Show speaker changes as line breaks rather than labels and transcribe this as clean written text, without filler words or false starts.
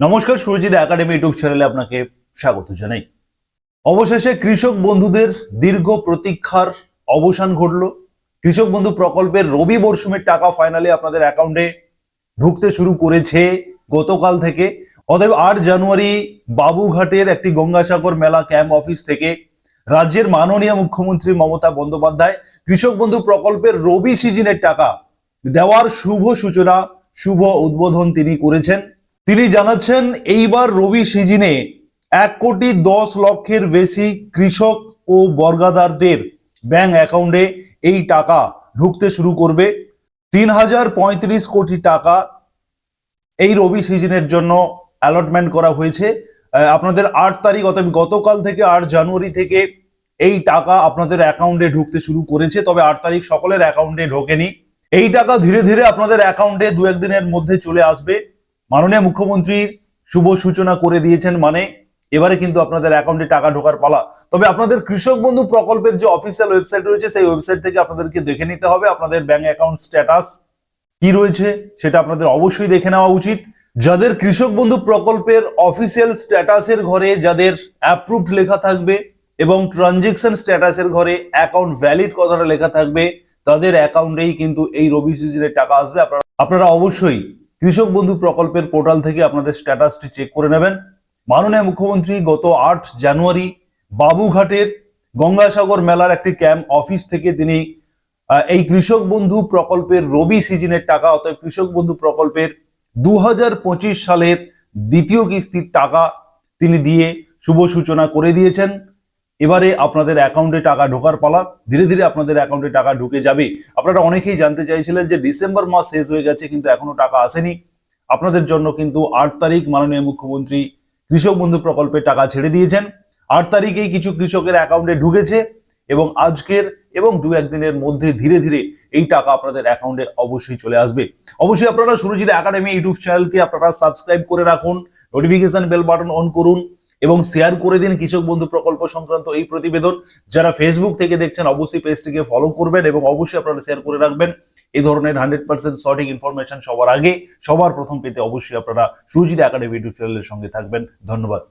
নমস্কার, Surajit academy YouTube চ্যানেলে আপনাকে স্বাগত জানাই। অবশেষে কৃষক বন্ধুদের দীর্ঘ প্রতীক্ষার অবসান ঘটল। কৃষক বন্ধু প্রকল্পের রবি মরশুমের টাকা ফাইনালি আপনাদের অ্যাকাউন্টে ঢুকতে শুরু করেছে গতকাল থেকে। অতএব 8 জানুয়ারি বাবুঘাটের একটি গঙ্গাসাগর মেলা ক্যাম্প অফিস থেকে রাজ্যের মাননীয় মুখ্যমন্ত্রী মমতা বন্দ্যোপাধ্যায় কৃষক বন্ধু প্রকল্পের রবি সিজনের টাকা দেওয়ার শুভ সূচনা, শুভ উদ্বোধন তিনি করেছেন। তিনি জানাচ্ছেন এইবার রবি সিজনে 1,10,00,000-এর বেশি কৃষক ও বর্গাদারদের ব্যাংক অ্যাকাউন্টে এই টাকা ঢুকতে শুরু করবে। 3,035 কোটি টাকা এই রবি সিজনের জন্য অ্যালটমেন্ট করা হয়েছে। আপনাদের 8 তারিখ অর্থাৎ গতকাল থেকে 8 জানুয়ারি থেকে এই টাকা আপনাদের অ্যাকাউন্টে ঢুকতে শুরু করেছে, তবে 8 তারিখ সকলের অ্যাকাউন্টে ঢোকেনি। এই টাকা ধীরে ধীরে আপনাদের অ্যাকাউন্টে 2-1 দিনের মধ্যে চলে আসবে। মাননীয় মুখ্যমন্ত্রী শুভ সূচনা করে দিয়েছেন, মানে এবারে কিন্তু আপনাদের অ্যাকাউন্টে টাকা ঢোকার পালা। তবে আপনাদের কৃষক বন্ধু প্রকল্পের যে অফিসিয়াল ওয়েবসাইট রয়েছে সেই ওয়েবসাইট থেকে আপনাদেরকে দেখে নিতে হবে আপনাদের ব্যাংক অ্যাকাউন্ট স্ট্যাটাস কি রয়েছে, সেটা আপনাদের অবশ্যই দেখে নেওয়া উচিত। যাদের কৃষক বন্ধু প্রকল্পের অফিসিয়াল স্ট্যাটাসের ঘরে যাদের অ্যাপ্রুভড লেখা থাকবে এবং ট্রানজেকশন স্ট্যাটাসের ঘরে অ্যাকাউন্ট ভ্যালিড কথাটা লেখা থাকবে, তাদের অ্যাকাউন্টেই কিন্তু এই রবি সিজনের টাকা আসবে। আপনারা অবশ্যই কৃষক বন্ধু প্রকল্পের পোর্টাল থেকে আপনাদের স্ট্যাটাসটি চেক করে নেবেন। মাননীয় মুখ্যমন্ত্রী গত 8 জানুয়ারি বাবুঘাটের গঙ্গাসাগর মেলার একটি ক্যাম্প অফিস থেকে তিনি এই কৃষক বন্ধু প্রকল্পের রবি সিজনের টাকা অর্থাৎ কৃষক বন্ধু প্রকল্পের 2025 সালের দ্বিতীয় কিস্তির টাকা তিনি দিয়ে শুভ সূচনা করে দিয়েছেন। এবারে আপনাদের অ্যাকাউন্টে টাকা ঢোকার পালা, ধীরে ধীরে আপনাদের অ্যাকাউন্টে টাকা ঢুকে যাবে। আপনারা অনেকেই জানতে চাইছিলেন যে ডিসেম্বর মাস শেষ হয়ে গেছে কিন্তু এখনো টাকা আসেনি। আপনাদের জন্য কিন্তু 8 তারিখ মাননীয় মুখ্যমন্ত্রী কৃষক বন্ধু প্রকল্পে টাকা ছেড়ে দিয়েছেন। 8 তারিখেই কিছু কৃষকের অ্যাকাউন্টে ঢুকেছে এবং আজকের এবং 2-1 দিনের মধ্যে ধীরে ধীরে এই টাকা আপনাদের অ্যাকাউন্টে অবশ্যই চলে আসবে। অবশ্যই আপনারা সুরজিৎ একাডেমি ইউটিউব চ্যানেলকে আপনারা সাবস্ক্রাইব করে রাখুন, নোটিফিকেশন বেল বাটন অন করুন এবং শেয়ার করে দিন কৃষক বন্ধু প্রকল্প সংক্রান্ত এই প্রতিবেদন। যারা ফেসবুক থেকে দেখছেন অবশ্যই পেজটিকে ফলো করবেন এবং অবশ্যই আপনারা শেয়ার করে রাখবেন। এই ধরনের 100% সঠিক ইনফরমেশন সবার আগে সবার প্রথম পেতে অবশ্যই আপনারা সুরজিৎ একাডেমি ইউটিউব চ্যানেলের সঙ্গে থাকবেন। ধন্যবাদ।